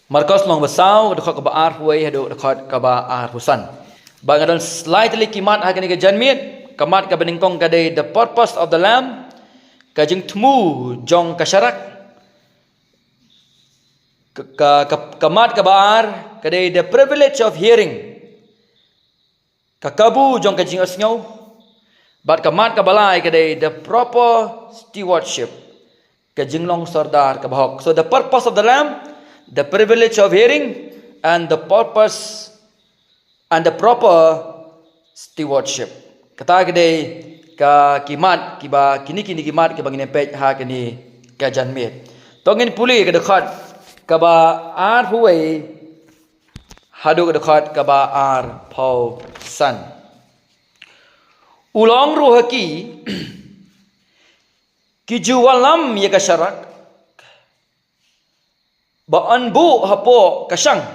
Marcos long besau dekat ke baar huai hadu dekat ke baar husan. Bangadan slightly kimat hakini ke janmit, kamat ke beningkong kadai the purpose of the lamb, kajing temu jong kasyarak, kamat ke baar kadai the privilege of hearing, kakabu jong kajing asnyau, bat kamat ke balai kadai the proper stewardship, kajing long sardar ke bahok. So the purpose of the lamb, the privilege of hearing, and the purpose and the proper stewardship. Kata kedai ka kimat kiba kini kimat kiba ngine pej ha kini ka janmit. Tongin puli ke dekat ka ba ar huai hadu ke dekat ka ba ar pau san. Ulang ruhaki ki juwalam ye ka syarak ba anbu hapo kasang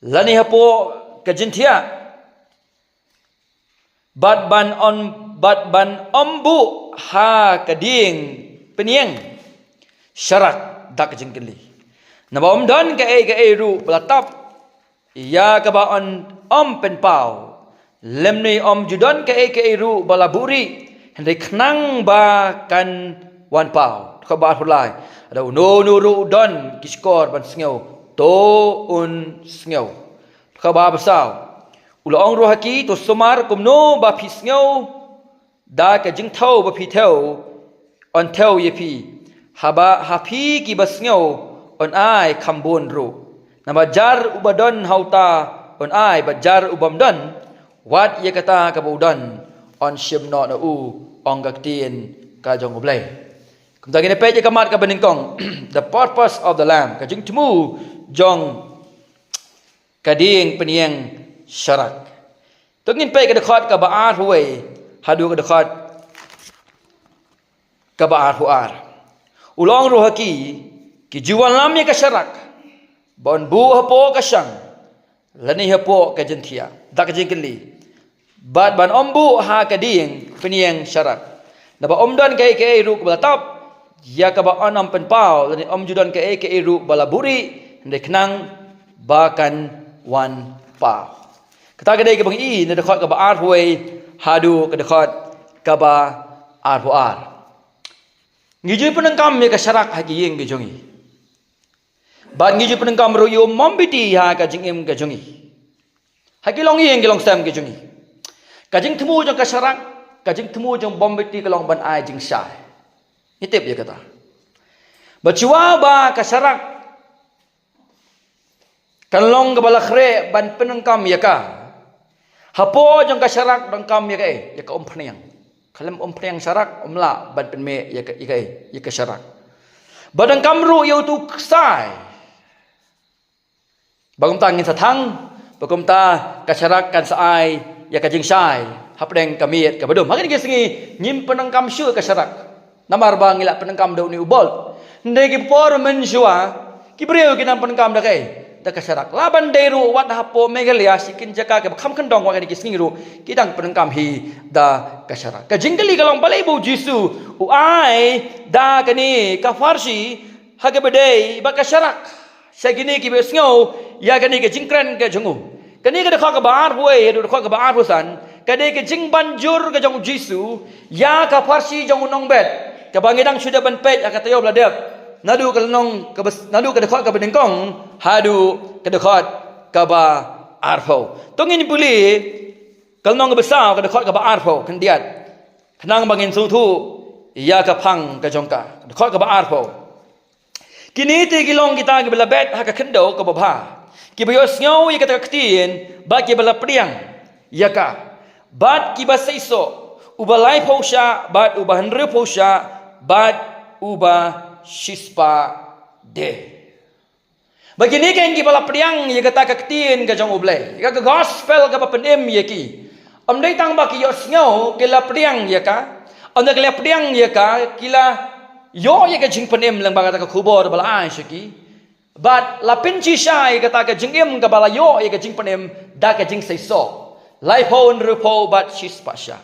lani hapo kajintia bat ban ambu ha kading penieng syarak dak jengkeli naba omdan ka e ru belatap ya ka ba on pen pau lemni judan ka e ru balaburi hendai knang ba kan wan pau ka ba hulai ada no ru don kiskor ban sngeu to un sngeu ka ba besau ula ong rohaki to somar kumno ba phi sngeu da ka jing thau ba phi thau on thau ye phi haba hapi ki ba sngeu on ai khambon ru nama jar ubadon hauta on ai ba jar ubam don wat ye kata ka budan on shimno na u ong gaktien ka jong oblai Kumtagi ne peje kamat ka beningkong the purpose of the lamb kajing temu jong kading penieng syarak. Tungin pe ka dekat ka baar huai hadu ka dekat ka baar huar. Ulong rohaki ki jiwan lamnya ka syarak. Bon bu hapo ka syang. Lani hapo ka jentia. Dak jengkeli. Bat ban ombu ha kading penieng syarak. Naba omdan kai ru belatap ya ka ba anam pen pau lani judan ka ru balaburi ndai knang bakan wan pau kata kedai ke bang i ne dekat ka ba ar huai hadu ke dekat ka ba ar huar ngiju penengkam me ka syarak hagi yeng ke jongi ba ngiju penengkam ro yo mambiti ha ka jingim ke jongi hagi long yeng ke long sam ke jongi ka jing temu jong ka syarak ka jing temu jong bombiti ke long ban ai jing syai Itip dia kata. Bacua ba kasyarak kanlong kebala khre ban penengkam ya ka. Hapo jong kasyarak dengkam ya ka ya ka ompniang. Kalem ompniang syarak omla ban penme ya ka syarak. Badang kamru ya tu ksai. Bagum tangin satang bagum ta kasyarak kan sai ya ka jing sai. Hapdeng kamiet ka badum. Hakin gesingi nyim penengkam syu kasyarak. Namar bang ilak penengkam daun ni ubol. Ndai ki por menjua ki breu ki nam penengkam da kai. Da kasyarak. Laban deru wat hapo megalia sikin jaka ke kham khandong wa ki singiru ki dang penengkam hi da kasyarak. Ka jingkeli kalong balai bu jisu u ai da kani ka farsi ha ke bedai ba kasyarak. Sagini ki besngau ya kani ke jingkran ke jongu. Kani ke da ka baar huai du ka baar husan kadai ke jing banjur ke jong jisu ya ka farsi jong nong bet kabangidang sudah benpet akan tayo bladep nadu kalnong nadu ke dekat ke beningkong hadu ke dekat ke ba arfo tongin puli kalnong besar ke dekat ke ba arfo kendiat kenang bangin sutu ya ka phang ke jongka dekat ke ba arfo kini ti gilong kita ke blabet ha ka kendo ke babha ki bayos ngau ya ka ktien ba ki bala priang ya ka bat ki ba seiso ubalai posha bat ubahanre posha bat uba shispa de. Begini kan ki bala priang ye kata kaktin ka jong ublai. Ka gospel ka papenem ye ki. Amdai tang ba ki yos ngau kila priang ye ka. Amda kila priang ye ka kila yo ye ka jing penem lang ba kata ka kubor bala ai shiki. Bat lapin chi shai kata ka jingim ka bala yo ye ka jing penem da ka jing seiso. Lai pon rupo bat shispa sha.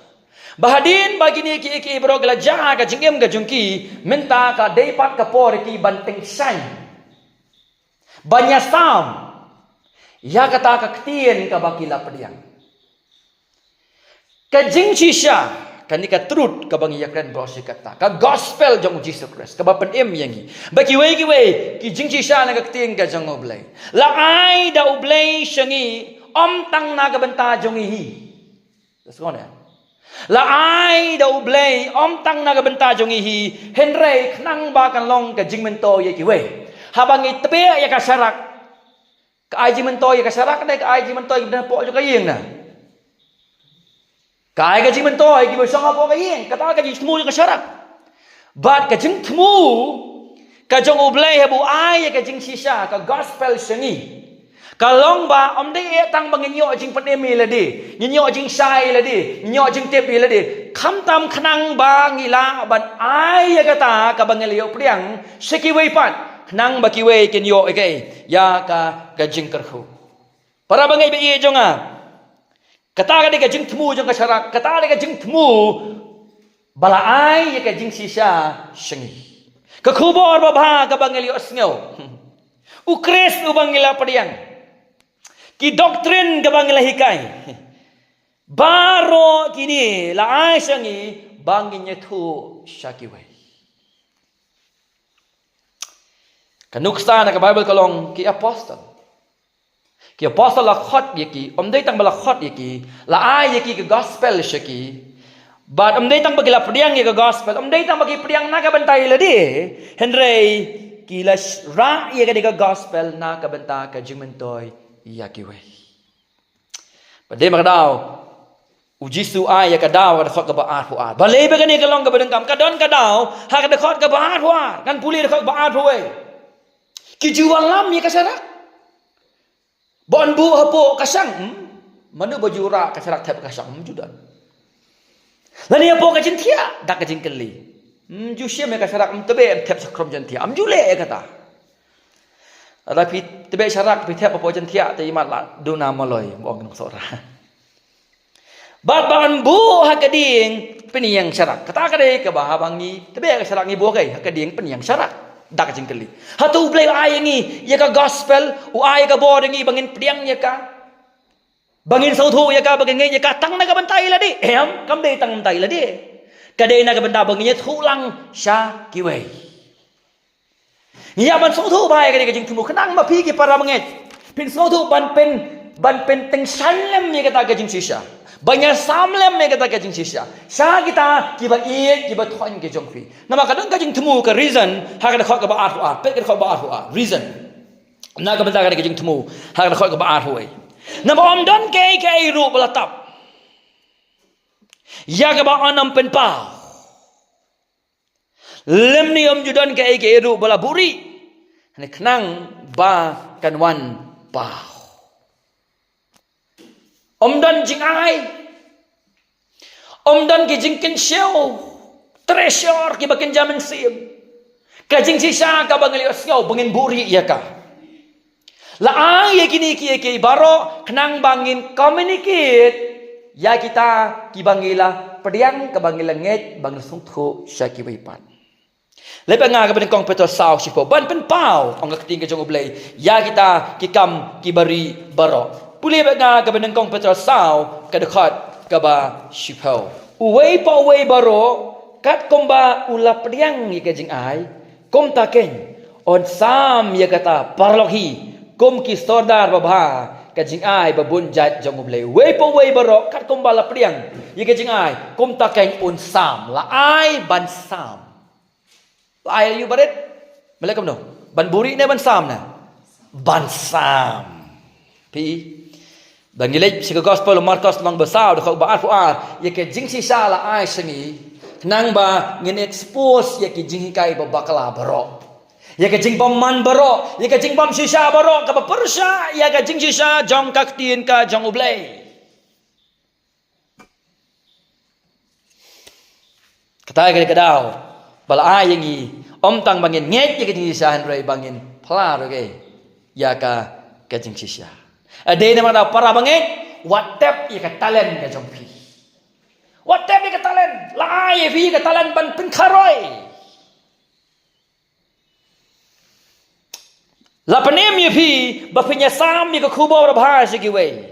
Bahadin bagi ni ki bro gala jaha ka jingem ka jungki minta ka deipat ka por ki banteng sai Banyak sam. Ya kata kaktian ka bakila pediang. Ka jing shisha kani ka truth ka bang yakren bro kata. Ka gospel jong Jesus Christ. Ka bapen em yangi. Baki we ki jing shisha na kaktian ka jong oblay. La ai da oblay shangi om tang na ka benta jong hi. Let's go now. La ai da oblay om tang na ka benta jong hi. Henry knang ba kan long ka jing mento ye ki we. Habang itepe ya ka syarak. Ka ai mentoi ka sarak dai ka ai mentoi benda po jo ka yeng na. Ka ai ka ji mentoi ki bersang po ka yeng, kata ka ji tmu ka sarak. Bat ka jing tmu ka jong oblay habu ai ka jing sisa ka gospel sengi. Ka long ba om dai e tang bang nyo jing pandemi la di, nyo jing sai la di, nyo jing tepi la di. Kham tam khnang ba ngila ban ai ka ta ka bang liu priang seki wei pat. Nang bakiwe kenyo ikay ya ka gajing kerhu. Para bangay ba iya jonga. Kata ka di gajing temu jong kasyarak. Kata di gajing temu balaay ya gajing sisa sengi. Kakubor babha ka bangay lios ngaw. Ukres ubang ila padiang. Ki doktrin ka bangay hikay. Baro kini laay sengi bangin niya tu syakiway. Kanuksa na ka Bible kalong ki apostle. Ki apostle la khot yeki, omday tang bala khot yeki, la ay yeki ka gospel sheki. But omday tang bagila priang ye ka gospel, omday tang bagi priang na ka bantay la di. Henry ki la ra ye ka di ka gospel na ka banta ka jingmentoy yaki we. Padai makadaw ujisu ay ka daw ka khot ka baat huat. Balay ba gani kalong ka badengkam kadon ka daw ha ka khot ka baat huat. Kan puli ka khot baat huat. Kijuan lam ya kasarak. Bon bu hapo kasang. Manu baju ra kasarak tap kasang judan. Lani hapo ka jintia dak ka jingkeli. Ju syem ya kasarak tebe tap sakrom jintia. Jule ya kata. Tapi tebe syarak pi tap hapo jintia te imat la duna maloy bong nok sora. Ban bu hakading peniyang syarak. Kata ka de ka bahabangi tebe ka syarak ni bu kai hakading peniyang syarak. Dak jingkeli. Hatu blay ay ngi ya ka gospel u ay ka bod ngi bangin priang ya ka. Bangin sauthu ya ka bangin ya ka tang na ka bantai la di. Em kam de tang bantai la di. Ka de na ka banda bangin ya thulang sha kiwei. Ya ban sauthu bai ka de ka jing thumu khnang ma phi ki para bangit. Pin sauthu ban pen teng sanlem ya ka ta ka jing sisa. Banyak samlem me kata kajing sisa. Sa kita kiba iet kiba thon ke jongfi. Nama kadang kajing temu ke reason ha kada khot ka ba at pet ka khot ba at reason. Na ka benta kada kajing temu ha kada khot ka ba at hoy. Nama om don ke ru belatap. Ya ka ba anam pen pa. Lem ni om judan ke ru belaburi. Ni knang ba kan wan pa. Om dan jing ai. Om dan ki jing ken show. Treasure ki bakin jamin sim. Ka jing sisa ka bangali osngau bangin buri ya ka. La ai ye kini ki baro kenang bangin communicate ya kita ki bangila pediang ka bangila nget bangil sung thu syaki wipan. Lepas nga ka kong petol saw sipo ban pen pau ong ka ting ka jong oblay ya kita ki kam ki bari baro. Puli ba nga ka kong petol saw ka dekat ka ba sipo. Uway pa uway baro kat komba ula pediang ni ka jing ai kom taken on sam ya kata parlohi kom ki sordar babha ka jing ai babun jat jong oblay. Way pa uway baro kat komba la pediang ya ka jing ai kom taken on sam la ai ban sam. La ai you baret malakam no ban buri ne ban sam na ban sam pi bangilej si gospel Marcos lang basaw ko ba arfuar ye ke jing si sala ai sengi nang ba ngin expose ye ke jing kai ba bakala baro ye ke jing man baro ye ke jing bam sisa baro ka ba persya ye ke jing sisa jong kaktin ka jong ublay kata ke kadaw bala ai yangi om tang bangin nget ye ke jing sisa han rei bangin pla ro ke ya ka jing sisa ada nama dah para bangit, WhatsApp ia ke talent ke jompi. WhatsApp ia ke talent, live ia ke talent ban penkaroi. La panem ye pi ba pinya sam ye ka khubo ra bha se ki we.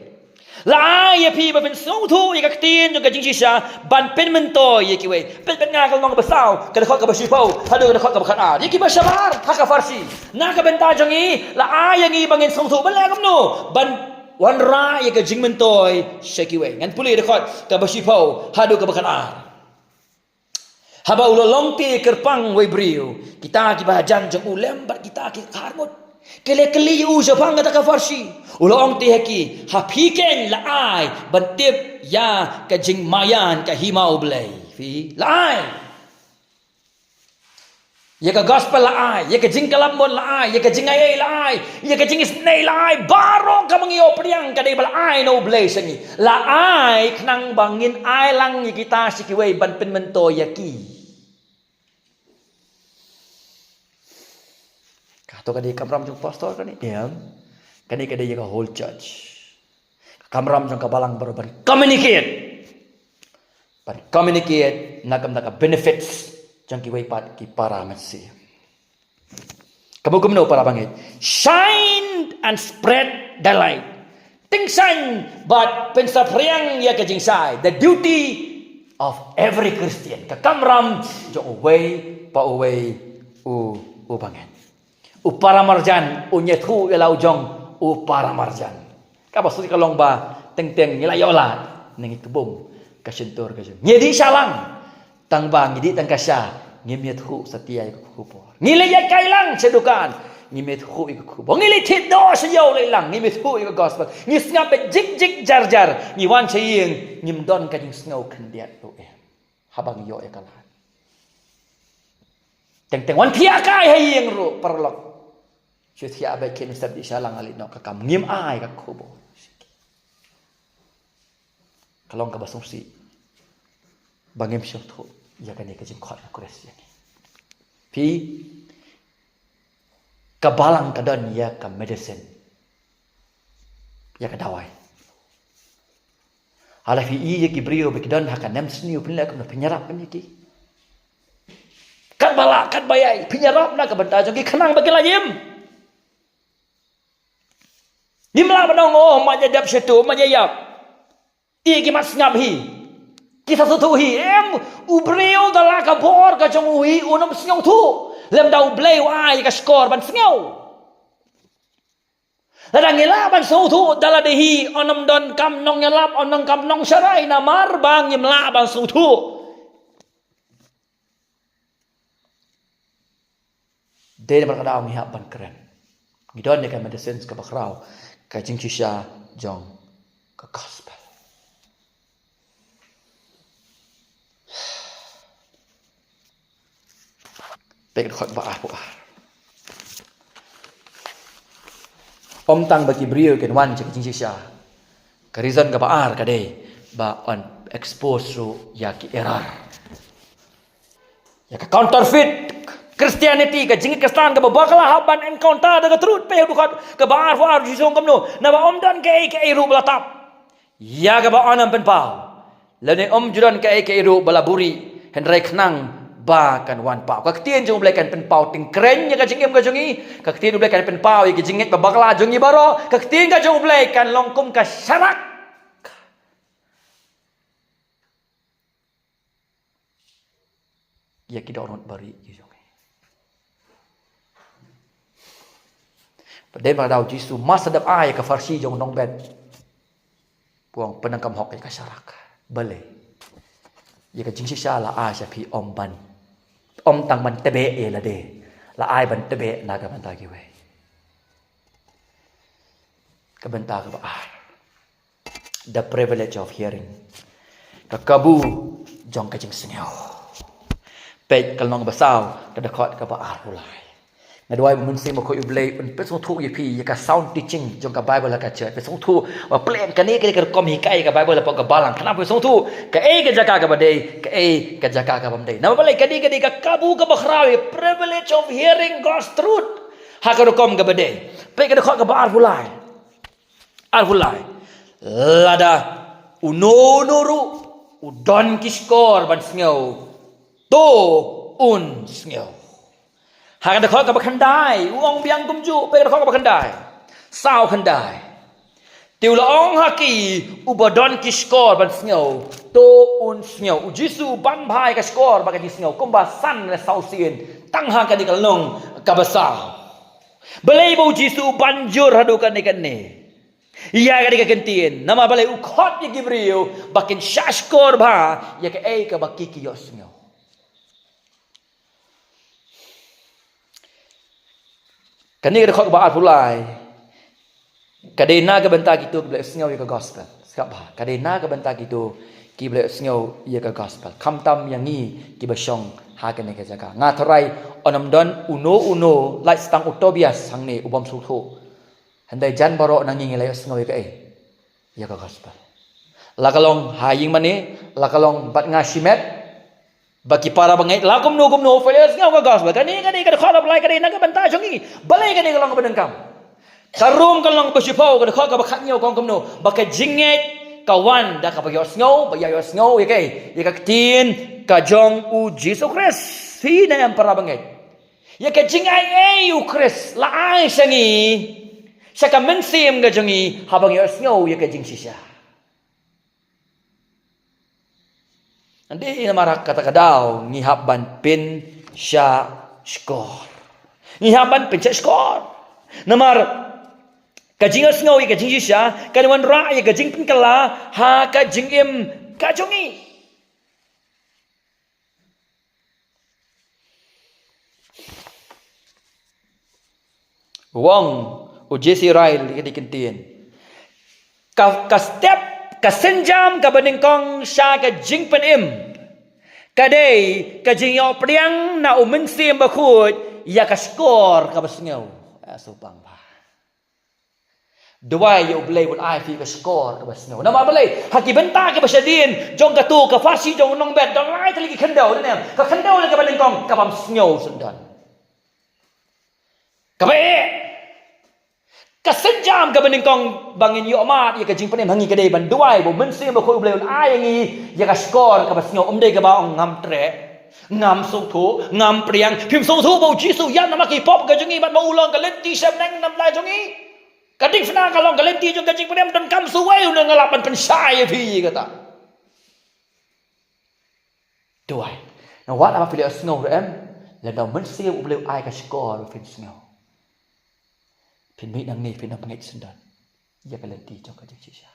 La ye pi ba pin song thu ye ka tin jo ka jing chi sha ban pen men to ye ki we. Pen nga ka ngong ba sao ka khot ka ba shi pau ha do ka khot ka ba khan a ye ki ba shabar ha ka farsi na ka ben ta jong i la a ye ngi bangin song thu ban la kam no ban wan ra ye ka jing men to se ki we ngan puli de khot ka ba shi pau ha do ka ba khan a. Haba ulo long te kerpang we brio kita ki ba jan jong ulem ba kita ki kharmut kele u japang kata ka farsi ulo ong te haki ha phiken la ai ban tip ya ka jing mayan ka himau blai fi la ai ye ka gospel la ai ye ka jing kalambon la ai ye ka jing ai la ai ye ka jing snei la ai baro ka mangio priang ka dei bal ai no blai sangi la ai knang bangin ai lang ye kita sikiwei ban pen mento yaki atau kadai kamram jong pastor kan ya kadai jaga whole church kamram jong kabalang baru communicate nakam benefits jong ki pat ki para mesi kamu gumno para bangit shine and spread the light ting san but pensapriang ya kajing sai the duty of every Christian ka kamram jong away u bangit upara marjan unyethu elau jong upara marjan kapa sudi kalong ba teng ngila yola nengi kebum kasentor kasen nyedi salang tang ba ngidi tang kasya ngimethu setia ikupor ngile ya kailang sedukan ngimethu ikupor ngile thido seyau lelang ngimethu ik gospel ngisngap jik jar ngiwan cheying ngimdon kajing snow kendiat to habang yo ekalan teng wan pia kai hayeng ru perlok Syutia baik kini sabdi salang alit no kakam ngim ai kak kubo. Kalau engkau basungsi bangim syutu ya kan ikajim khot kures yani. Pi kabalang kadon ya ka medicine ya ka dawai. Ala fi iya ki brio bekidon hakan nem sniu pinla ka penyerap kan iki. Kat bala kat bayai penyerap na ka benda jogi khenang bagi layim. Dimla menong oh maja dap situ maja yap. Iki mas ngap hi. Kita tu hi em ubreu dala ka bor ka jong hi unam sngau tu. Lem dau bleu ai ka skor ban sngau. Ladang ngela ban sngau tu dala de hi onam don kam nong ngelap onong kam nong sarai na mar bang yimla ban sngau tu. Dia berkata ngi hap ban keren. Ngidon ne ka medicine ka bakrau. Kajing kisah jong ke gospel. Pek khot ba puar. Om tang bagi brio ken wan kajing kisah. Ka reason ka baar ka dei ba on expose ru ya ki error. Ya ka counterfeit Christianity ka jingi Kristen ka babakala haban encounter daga truth pe dukat ka baar war jisong kamno na ba om dan ke ru belatap ya ka ba onam pen pau lene om judan ke ru balaburi hendrai khnang ba kan wan pau ka tien jong blekan pen pau ting kren ya ka jingem ka jongi ka tien blekan pen pau ya jingit babakala jongi baro ka tien ka jong blekan longkum ka syarak ya ki donot bari Padahal pada daun Yesus masa dap ai ka farsi jong nong ben puang penangkam hok ka syarak bale ya ka jingsi sala a sya pi om ban om tang ban tebe e la de la ai ban tebe na ka ban ta ki we ka ban ta ka ba the privilege of hearing ka kabu jong ka jing sengau pe kal nong basau ka dakot ka ba ulai Nadway munsi mo ko iblay pe song thu yipi ya ka sound teaching jong ka Bible la ka che pe song thu wa plan ka ni ka kom hi kai ka Bible la pa ka balang kana pe song thu ka ka jaka ka badai ka jaka ka bamdai na balai ka kabu ka bakhrawi privilege of hearing God's truth ha ka kom ka badai pe ka ka ba arfulai lada unonuru udon kiskor ban sngau to un sngau Hak ada kau kebakandai, uang biang kumju, pe kau kebakandai, sao kandai. Tiu laong haki ubadon ki skor ban snyo, to un snyo, ujisu ban bhai ka skor ba ka snyo, kumba san le sao sien, tang ha ka di kalong ka basao. Balai bau jisu banjur hadu kan ni. Iya ka di ka kentien, nama balai ukhot ni Gibril, bakin syashkor ba, ya ka ei ka bakiki yo snyo. Kani ka khot ba at pulai. Kadena ka benta gitu boleh sengau ya ke gospel. Sekap bah. Kadena ka benta gitu ki boleh sengau ya ke gospel. Kam tam yang ni ki basong ha ka ne ka jaga. Nga thorai onam don uno lai stang utobias hang ni ubam sulhu. Handai jan baro nang ngi lai sengau ya ke ya ke gospel. Lakalong haying mani, lakalong bat ngasimet bagi para bangai lakum no fele sengau ke gospel. Kani ka khot lai kadena ka benta jongi. Balai kani kalong ka bedengkam. Karum kalong bersipau kada kau kabak nyau kong kumno bakai jinget kawan dah kabak yos ngau bayar yos ngau ya kai ya katin kajong u Jesus Christ hina yang para banget ya ka jingai u Christ la ai sangi saka mensim gajongi habang yos ngau ya ka jing sisa andi namara kata kadau ngihap ban pin sya skor ngihap ban pin sya skor namar kajing asngau ya kajing sisa kanuan ra ya kajing penkala ha kajing im kajongi wong uji Israel di kentien ka step ka senjam ka beningkong sya kajing penim kadai kajing yo priang na umensim bakut ya ka skor ka basngau asupang Dua ya ublay pun ai fi ka skor ka basno. Nama balay haki benta ka basyadin jong ka tu ka farsi jong nong bet dong lai tali kendau ne. Ka kendau le ka balengkong ka bam snyo sundan. Ka bae. Ka senjam ka balengkong bangin yo mat ya ka jing penem hangi ka dei ban duai bo mensim ba ko ublay pun ai ngi ya ka skor ka basno dei ka ba ong ngam tre. Ngam sok thu ngam priang phim sok thu bo jisu yan nama ki pop ka jongi bat ba ulong ka lenti sem nang nam lai jongi. Kadang fina kalau galenti juga kajing penem dan kam suwai udah ngalapan pensai pi kata. Tuai. Nah wat apa pilih snow em? Lần đầu mình siêu ubleu ai ka score fin snow. Fin mi nang ni fin nang pangit sundan. Ya galenti trong kajing sisa.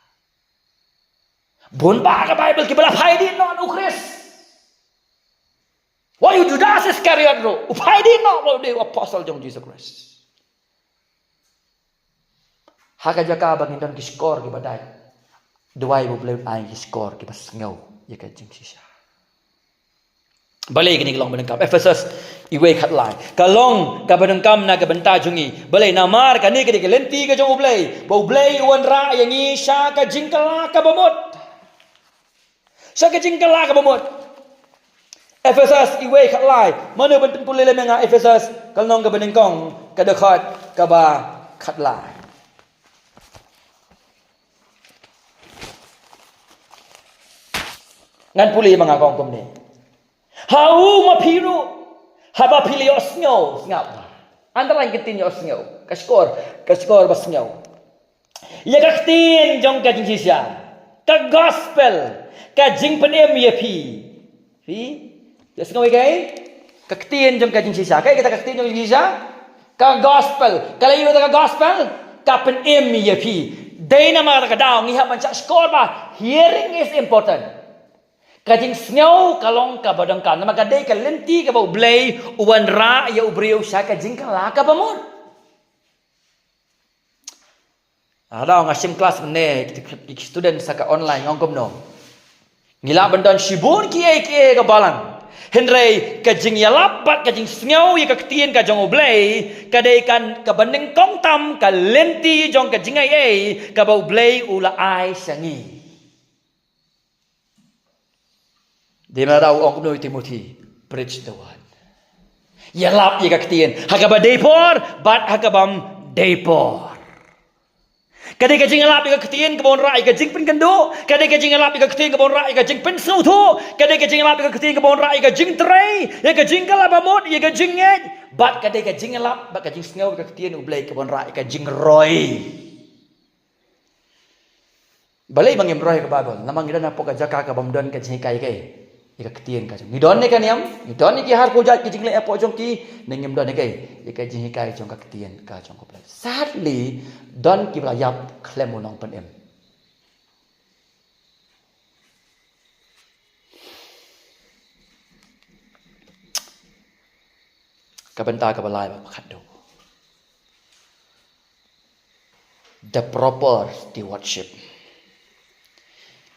Bun ba ka Bible kibala phai di non u Chris. Why you Judas Iscariot ro? Uphai di non lo de apostle jong Jesus Christ. Haka jaka bangin don kiskor ki badai. Duai bo bleu ai kiskor ki bas ngau ya ka jing sisa. Balai kini kalong benengkam Ephesus iwe khat lai. Kalong ka benengkam na ka benta jungi. Balai namar kani kini lenti ka jong blai. Bo blai uan ra yang i sha ka jingkala ka bamut. Sha ka jingkala ka bamut. Ephesus iwe khat lai. Mana benten pulele menga Ephesus kalong ka benengkong ka dekat ka ba khat lai. Ngan puli mga kongkom ni. Hau mapiru. Haba pili osnyo. Ngap. Antara kitin osnyo. Kaskor basnyo. Ya kaktin jong ka jingsisya. Ka gospel. Ka jing penem ya pi. Pi. Jasngo ikay. Kaktin jong ka jingsisya. Kaya kita kaktin jong jingsisya. Ka gospel. Kalayo ka gospel. Ka penem ya pi. Day na mga takadaw. Ngihap man siya. Skor ba. Hearing is important. Kajing snyaw kalong ka badangkan nama kadai ka lenti ka bau blay uwan ra ya ubriu sya kajing ka laka pamon. Ada ngasim kelas mene student saka online ngongkom no. Ngila bandon shibun kie ka balang. Henry kajing ya lapat kajing snyaw ya kaktian ka jong ublay kadai kan ka banding kong tam ka lenti jong kajing ai ka bau blay ula ai sangi. Di mana tahu orang kuno Timothy preach the word. Ya lap ya kaktian. Hakaba depor, bat hakabam depor. Kadai ka jing alap ika ketien kebon rai ka jing pin kendo. Kadai ka jing alap ika ketien kebon rai ka jing pin sautu. Kadai ka jing alap ika ketien kebon rai ka jing tray. Ya ka jing kalap amot ya ka jing ngej. Bat kadai ka jing alap bat ka jing sngaw ika ketien ublay kebon rai ka jing roy. Balai bangim roy ka Bible. Namang ida na po ka jaka ka bamdon ka jing kai kai. Ika ketien ka jong. Ngidon ni kan yam. Ngidon ni ki har ko jat ki jing le apo jong ki nengim don ni kai. Ika jing kai jong ka ketien ka jong ko play. Sadly, don ki bla yap klem unong pen em. Ka benta ka balai ba khadu. The proper stewardship.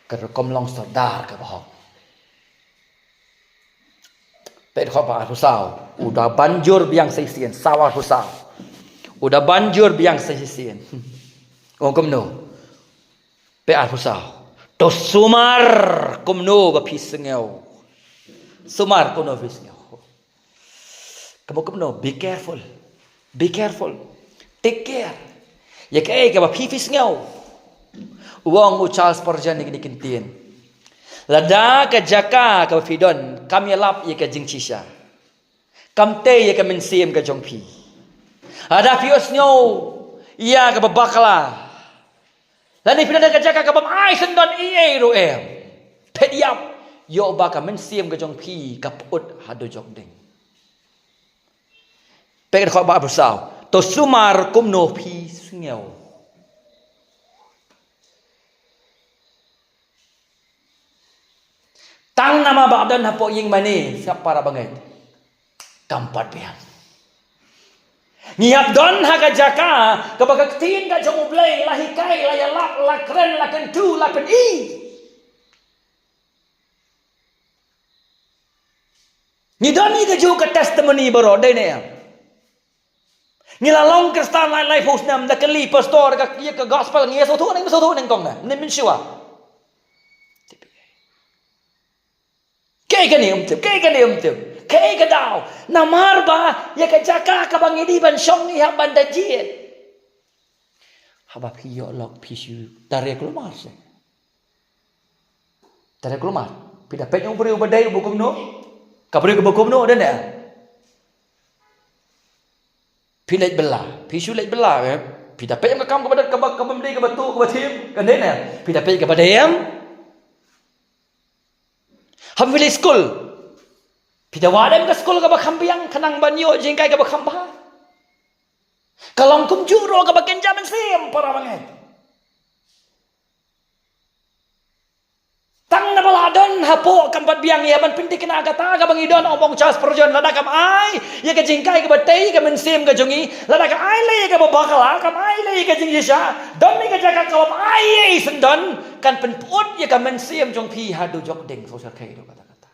Ka rekom long sardar ka bahong. Pet kho ba rusau, udah banjur biang sisien sawah rusau. Udah banjur biang sisien. Ong kumno. Pe rusau. To sumar kumno ba pisngeu. Sumar kumno pisngeu. Kamu kumno be careful. Be careful. Take care. Ya kai ka ba pisngeu. Uang Charles Spurgeon ni kintin. Lada ka jaka ka fidon kam yalap ye ka jingchisha. Kam te ye ka mensiem ka jongpi. Ada fios nyo iya ka babakala. Lani fidon ka jaka ka bam ai sendon ie ro em. Pet yap yo ba ka mensiem ka jongpi ka put hado jok ding. Pek ka ba bersau. To sumar kumno pi sngeu. Tang nama badan hapo ying mani siap para banget. Kampat pian. Ngiap don haga jaka kabagak tin ka jong ublay lahi kai la yalap la kren la kentu la pen i. Ni don ni ka jo ka testimony baro dai ne. Ni la long ka star lai post nam da kali pastor ka ka gospel ngi so thu nang kong na. Ni min siwa. Kay ka ni umtip. Kay ka daw. Namar ba, ya ka jaka ka bang idiban syong ni haban da jiet. Haba piyo lok pisu. Tare kelumar se. Tare kelumar. Pida pet yung beri ubadai bukum no. Kabri ke bukum no dan ya. Pilek belah. Pisu lek belah. Pida pet yung kakam kepada kabamli ke batu ke batim. Kan den ya. Pida pet kepada yang. Ham village school. Pida wadam ke school ka bakam biang kanang banyo jingkai ka bakam bah. Kalong kum juro ka baken jaman sim para banget. Tang na baladon hapo kampat biang ya man pinti kena kata ka bangidon omong Charles Spurgeon lada kam ai ya ka jingkai ka batei ka mensim ka jongi lada ka ai le ka babakala kam ai le ka jingisha don ni ka jaka ka ai sendon kan penput ya ka mensim jong pi hadu jok deng so sa kai do kata-kata.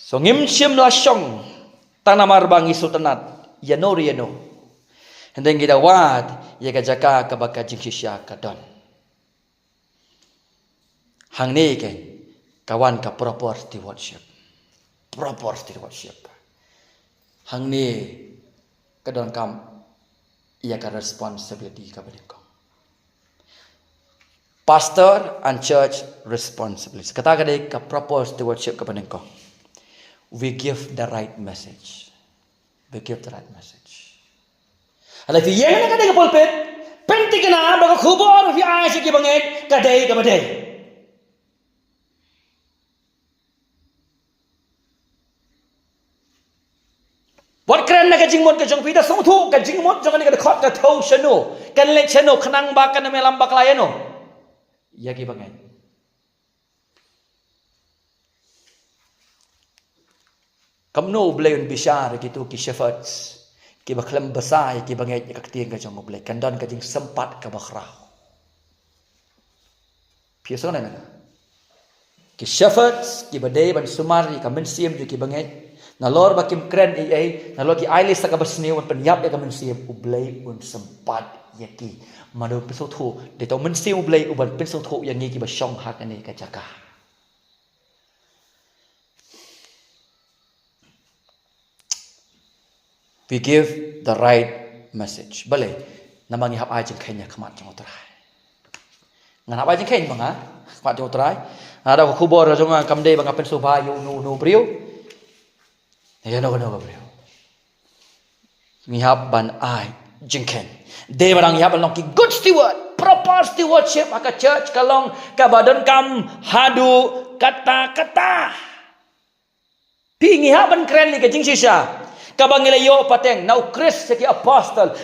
So ngim sim la syong tanamar bangi sultanat yano. And then kita wat ya ka jaka ka baka jingsisya ka don. Hang ni ke kawan ka proper stewardship. Proper stewardship. Hang ni ka don kam ya ka responsibility ka beniko. Pastor and church responsibility. Kata kadai ka proper stewardship ka beniko. We give the right message. We give the right message. Alah fi yang nak ada ke pulpit, penting kena baga khubor fi asyik banget kadai ke badai. Buat keren nak jingmot ke jong pida song thu ke jingmot jangan ni ke khot ke thau chano, kan le chano khanang ba kan melam bak layano. Ya ki banget. Kamno blayon bishar gitu ki shepherds. Ki baklam basai ki bangai ka tiang ka jong oblek kandan ka jing sempat ka bakrau. Piasa na. Ki shepherds ki badai ban sumari ka mensiam ju ki bangai. Na lor ba kim kren ai na lor ki ailis ka basniu pen yap ya ka mensiam ublai un sempat ya ki. Manu peso thu de to mensiam ublai uban peso thu yang ni ki ba syong hak ani ka jaka. we give the right message. Boleh, namang ihap ai jeng kenya kemat jeng utrai. Ngan apa jeng kenya bang ha? Kemat jeng utrai. Ada ko kubor jeng kamde bang apen subha yu nu brio. Ya no brio. Ngihap ban ai jeng ken. De barang ihap long ki good steward, proper stewardship aka church kalong ka badan kam hadu kata-kata. Pi ngihap ban keren li ka jeng sisa. Kabang ilayo pateng nau Chris ki apostle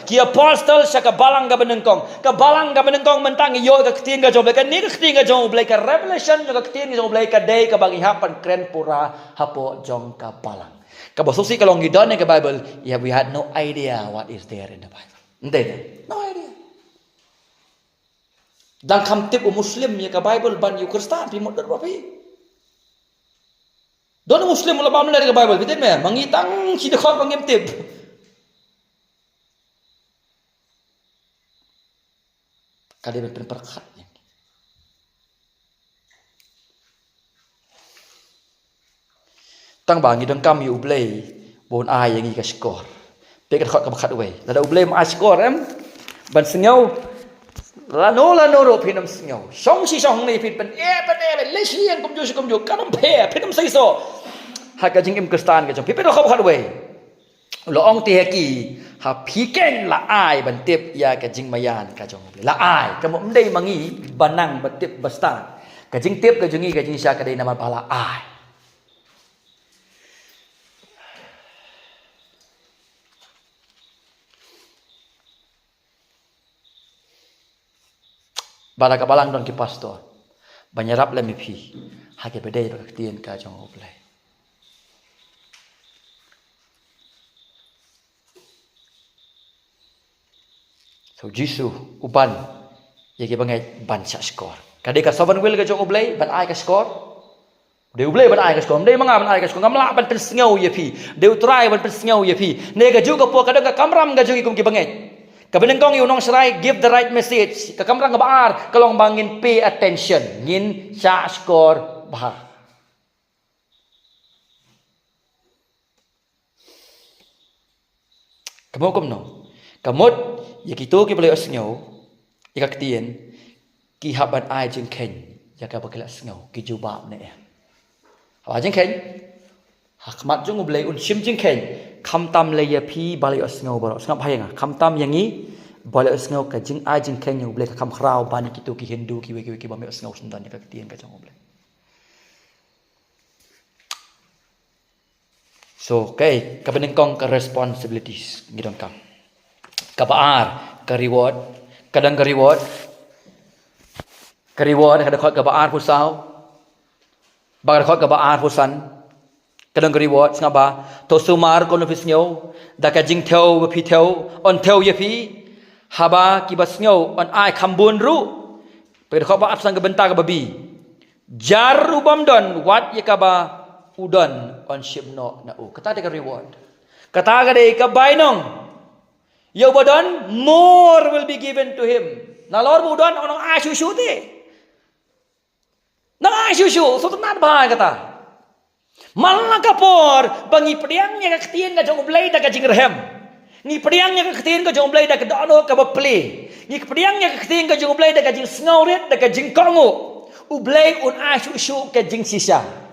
sa kabalang ga benengkong mentang iyo ka keting ga joble ka ni ka keting ga joble ka revelation ka keting ga joble ka day kabang ihapan kren pura hapo jong ka balang ka bosusi kalong gidon ka Bible, yeah, we had no idea what is there in the Bible. No idea. Dan kamtip Muslim ya ka Bible ban yu Kristen pi modern bapi. Doon Muslim mula ba dari Bible, bitin mo mangitang sinakot mangimtib. Kadi ben perkat niya. Tang bangi dong kam yu ublay bon ay yang ika skor. Pekat khot ka bakat way. Lada ublay ma skor ban sengaw lano ro pinam sengaw. Song si song ni pin pen le sian kum ju kanam phe pinam sai so. Haka jing im Kristan ka jong pipe do khop way. Lo ong ti heki ha piken la ai ban tip ya ka jing mayan ka jong la ai ka mo mdei mangi banang batip bastan. Ka jing tip ka jongi ka jing sya ka dei nama pala ai. Bala ka balang don ki pastor. Banyarap la mi phi. Ha ke bedei ba tien ka jong oblai. So Jisu uban yaki bangai ban sa skor. Kadi ka sovereign will ka jong oblay ban ai ka skor. De oblay ban ai ka skor. De manga ban ai ka skor. Ngamla ban pen sngaw ye pi. De utrai ban pen sngaw ye pi. Ne ka juga po kadang ka kamram ka jogi kum ki bangai. Ka benengkong yu nong serai give the right message. Ka kamram ka baar kalong bangin pay attention. Ngin sa skor bah. Kamu kum no. Kamot yakito ki balay asngaw ikaktiyen ki haban ai jeng ken yaka bakala asngaw ki jubab ne hawa jeng ken hakmat jung blay un sim jeng ken khamtam le ya phi balay asngaw baro snap hayenga khamtam yangi balay asngaw ka jeng ai jeng ken yu blay ka kham khrau ban ki to ki hindu ki we ki ba me asngaw sundan yakaktiyen ka jong blay. So kay kabenengkong ka responsibilities ngidong kam kabaar ka reward kadang ka reward kada khot kabaar pusaw bagar khot kabaar pusan kadang ka reward ngaba to sumar kono pisnyo da ka jing theo pi theo on theo ye pi haba ki basnyo on ai khambun ru pe khot ba apsang ka benta ka babi jar ubam don wat ye ka ba udon on shipno na u kata de ka reward kata ka de ka bainong Yo bodon more will be given to him. Nalor bodon onong asyusyu te. Nang asyusyu so tenat ba kata. Malang kapor bangi pediangnya ka ketien ka jong blay da ka jing rehem. Ni pediangnya ka ketien ka jong blay da ka dono ka baple. Ni pediangnya ka ketien ka jong blay da ka jing snauret da ka jing kongo. U blay un asyusyu ka jing sisa.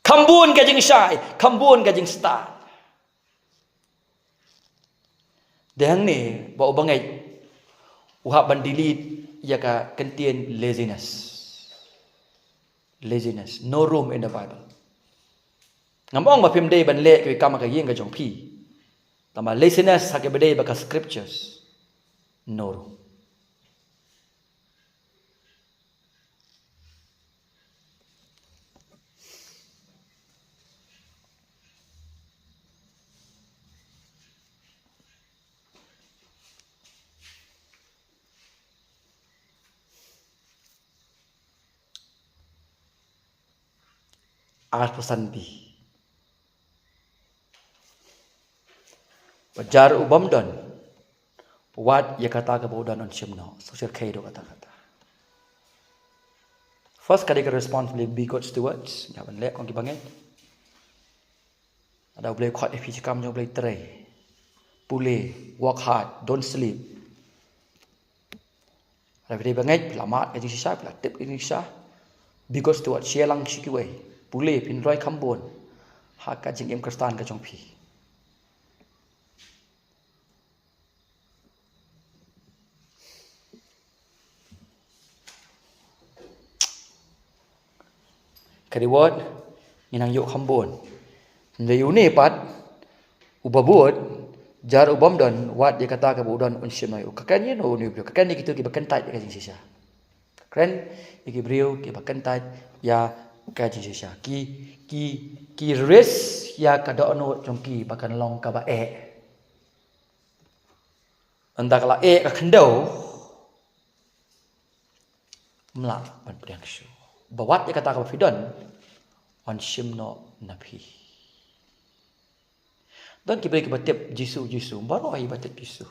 Kambun kajing syai, kambun kajing star. Dehang ni bau bangai uhap bandilit ya ka kentien laziness. Laziness, no room in the Bible. Ngamong ba pim day ban le ki kam ka yeng ka jong pi. Tama laziness ha ke bede ba ka scriptures. No room. As pesan bi. Wajar ubam don. Wat ya kata ke bodan on simno. Sosial kaido kata-kata. First kali ke response boleh be good stewards. Ya ban lek kong ki banget. Ada boleh kuat efikam jo boleh try. Pulih, work hard, don't sleep. Ada boleh banget pelamat ke sisa, pelatip ke sisa. Be good steward, share lang sikiway. Pulih pin roi kambon. Hak ka jing em kristan ka jong pi. Kadiwat inang yuk kambon. Ndayu ni pat ubabut jar ubam don wat dia kata ke budon unsim noi. Kakan ye no ni bro. Kakan ni gitu ki bakentat ka jing sisa. Kakan iki brio ki bakentat ya ka jing sisa. Ki risk ya kada ono jongki bakan long ka ba Anda kala ka kendau mla ban priang shu. Bawat dia kata ka fidon on shimno napi. Dan kita beri batip Jisu baru ai batip Jisu.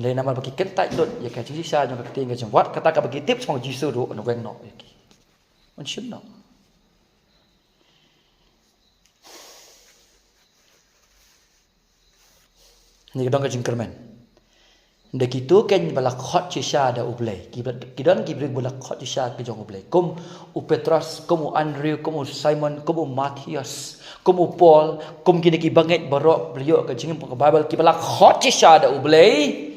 Lai nama bagi kentai dot ya ka jisa jong ka ting ka jong wat kata ka bagi tip sama Jisu do no weng no yaki. On shimno. Ni kadang ka jingkermen. Ndak itu kan balak hot cisha da ublay. Kidan gibrig balak hot cisha ke jong ublay. Kum u Petrus, kum u Andrew, kum u Simon, kum u Matthias, kum u Paul, kum kini ki banget barok beliau ke jingim ke Bible ki balak hot cisha da ublay.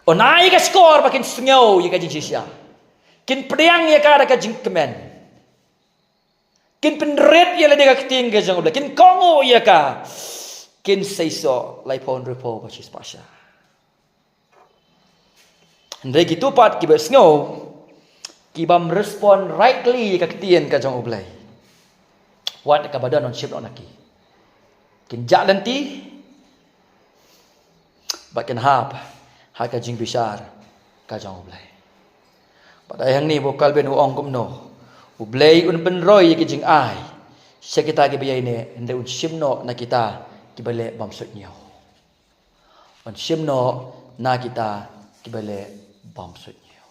Onai ka skor makin sengau ya ka jing cisha. Kin priang ya ka da ka jing kemen. Kin penret ya le de ka keting ke jong ublay. Kin kongo ya ka. Kin seiso lai pon repo bachis pasha. Hendai gitu pat kiba snow kiba merespon rightly ka ketien ka jong ublay. Wat ka badan on ship on aki. Kin jak lenti bakin hab ha ka jing bisar ka jong ublay. Pada yang ni bokal ben uong kumno. Ublay un ben roy ki jing ai. Sia kita ki bayai ne hendai un shimno na kita kibale bamsut nyaw. On shimno na kita kibale bamsut nyaw.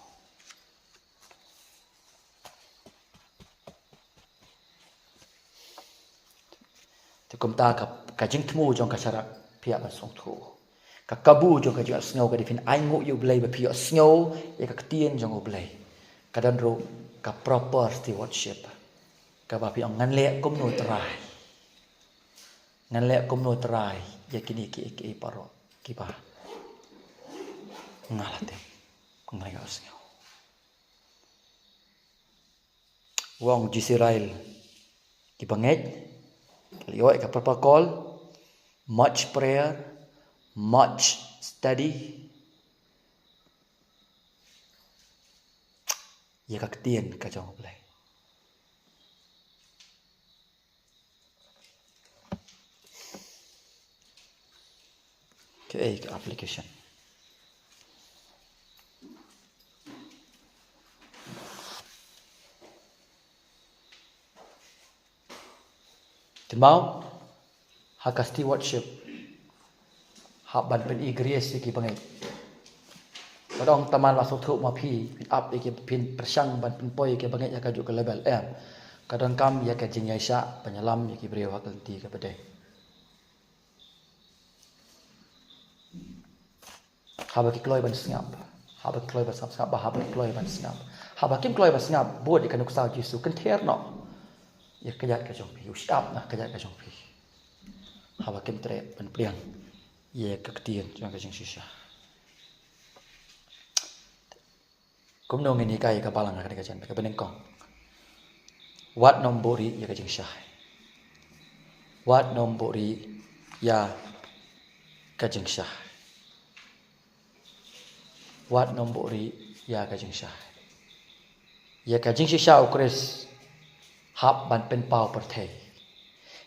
Tukum ta ka jing tmu jong ka syarak pia ban song thu. Ka kabu jong ka jing snow ka difin ai ngu yu blay ba pia snow ya ka ketien jong blay. Kadan ro ka proper stewardship. Ka ba pi ngan le kum no trai. Ngan le kum no trai ya kini ki paro ki ba. Ngalate. Ngai asnyo. Wong Jisrael ki banget liyo ka protocol, much prayer, much study. Ya ka ketien ka jong blay. Okay, application. Mau hak stewardship hak ban pen igrees ki bangai. Kadang taman masuk thuk ma phi pin up ki pin persang ban pen poi ki bangai ya ka ju ke level M. Kadang kam ya ka jing yaisa penyelam ya ki beri hak lenti ke pedai. Habaki kloi ban sngap. Habaki kloi ban sngap, habaki kloi ban sngap. Habaki kloi ban sngap bod ikan uksa Yesu kan ther no. Ya kejat ke jong pi, usap nah kejat ke jong pi. Hawa kem tre pen priang. Ya ketien jong ke jing sisa. Kum nong ini kai ka palang ka jan ka beneng kong. Wat nombori ya ke jing sah. Wat nombori ya ke jing sah. Wat nombori ya ke jing sah. Ya ke jing sisa ukres hab ban pen pau perthai.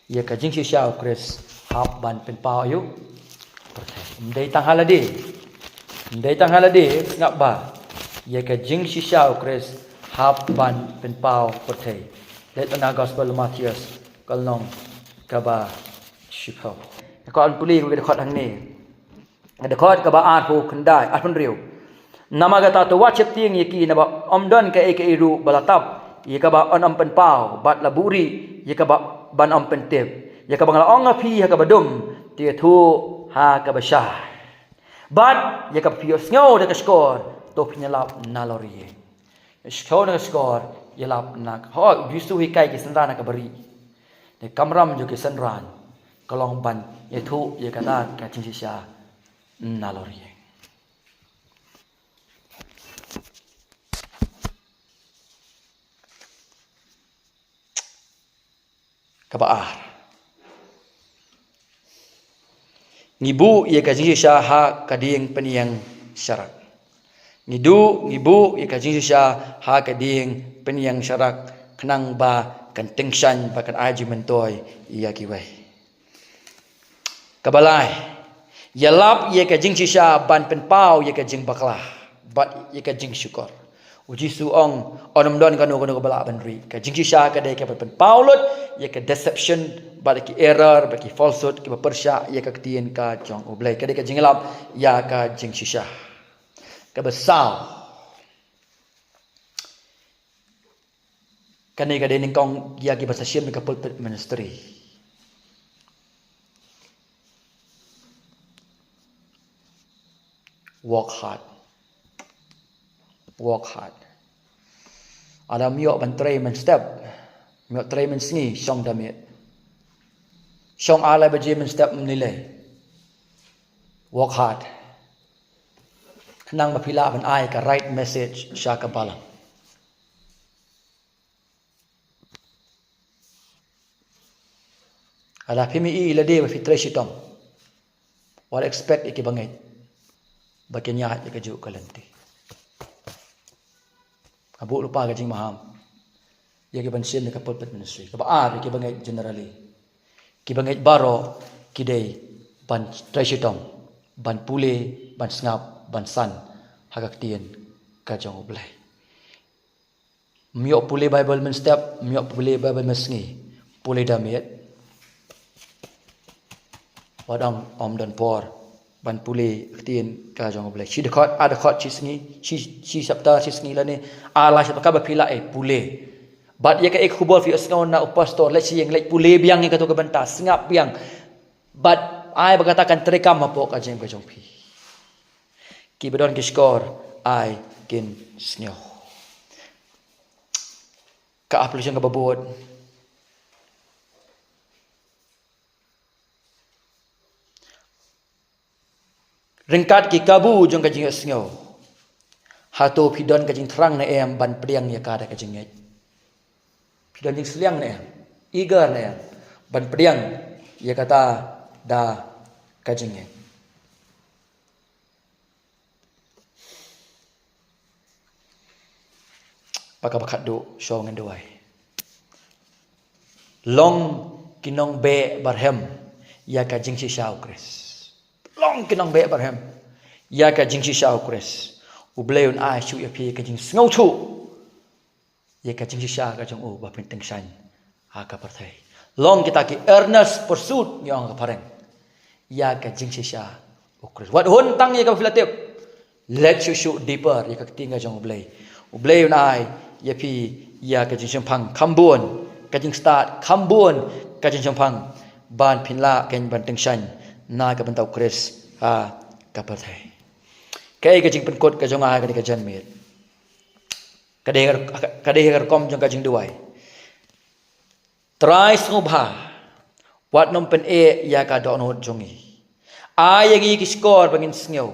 Ya ka jing sisa ukres hab ban pen pau ayu perthai. Ndai tang halade. Ndai tang halade ngap ba. Ya ka jing sisa ukres hab ban pen pau perthai. Let na gospel Matthias kalnong ka ba shipau. Ko an puli ko ke khot hang ni. Dekat ke ba arpo kendai arpon riu. Nama kata tu wajib tiang yaki naba omdon ke eke iru balatap. Yaka ba on ampen pau bat laburi yaka ba ban ampen tip. Yaka ba ngala ongapi yaka badum dia tu ha ka basah. Bat yaka pios ngau de skor to penyelap nalori. Skor de skor yelap nak. Ho bisu hikai ki sendana ka beri. De kamram jo ki senran. Kalong ban yatu yaka na ka cinsisya nalori. Kabaar. Ngibu ia kajing ha kading peniang syarak. Ngibu ia kajing ha kading peniang syarak kenang ba kan tengsan ba kan aji mentoy ia kiwai. Kabalai. Yalap ia kajing ban penpau ia kajing baklah. Bat ia kajing syukur. Uji suong onam don kanu balak benri. Kajing sisa kadai ke penpau lut ia ke deception ba ki error ba ki falsehood ki persya ia ka ketien ka jong oblai kadai ka jinglap ia ka jing sisa ka besau kanai kadai ning kong ia ki bahasa syim ka pulpit ministry work hard ada miok bantrai men step miok trai men singi song damit song ala baje men step menilai work hard kenang mapila ban ai ka right message sya ka balang ada PMI lade ba fitrai sitong what expect iki bangai bagiannya ya kejuk kalanti abu lupa kajing maham ya ke bansin ke pulpit ministry ke baar ke bangai generally ke bangai baro kidai ban trashitong ban pule ban ngap ban san hagak tien kajong oblai miok pule bible men step miok pule bible mesngi pule damit wadam om dan por ban pule tien kajong oblai si dekat ada dekat si sengi si sabta si sengi la ni ala siapa ka bapila pule bat ya ka ek khubol fi asngau na upastor let si yang let pule biang ni katu ke bentas ngap biang bat ai berkatakan terekam apa kajeng kajong pi ki bedon ki skor ai kin snyo ka application ka babot ringkat ki kabu jong kajing snyo hato pidon kajing terang na em ban priang ya kada kajing ngai pidon jing seliang na em eager na em ban priang ya kata da kajing ngai pakat do show ngan doai long kinong be barhem ya kajing si shau kres long kinong be barhem ya kajing si shau kres ubleun ai shu ya pi kajing ngau chu ya kajing si sha kajong o ba penteng san ha ka parthai long kita ki earnest pursuit yang ka pareng ya kajing si sha ukres wat hun tang ya ka filatip let you shoot deeper ya ka tinga jong ubleun ai ya pi ya kajing champang kambun kajing start kambun kajing champang ban pinla ken ban tengsan na ka bantau kres ha ka parthai kai kajing penkot ka jonga ka kajan mit kadai kom jong kajing duai try ngubha wat nom pen ya ka donot jongi ai yang ki skor bangin sngew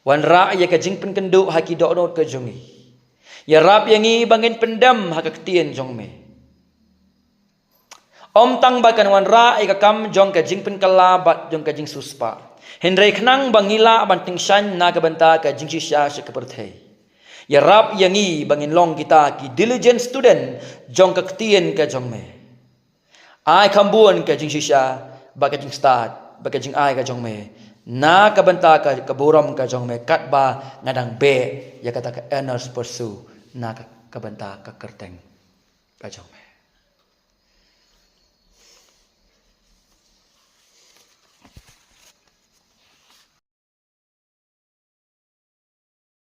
wan ra ya kajing pen kendu haki donot ka jongi ya rap yang bangin pendam hak tien jong me om tang bakan wan ra ka kam jong kajing pen kalabat jong kajing suspa Hendrai kenang bangila banting shan na kabanta ka jingsi sya sa kaperthai. Ya rap yangi bangin long kita ki diligent student jong ka ktien ka jong me. Ai kambuan ka jingsi sya ba ka jing start ba ka jing ai ka jong me. Na kabanta ka kaburam ka jong me kat ba ngadang be ya kata ka earnest pursue na kabanta ka kerteng ka jong me.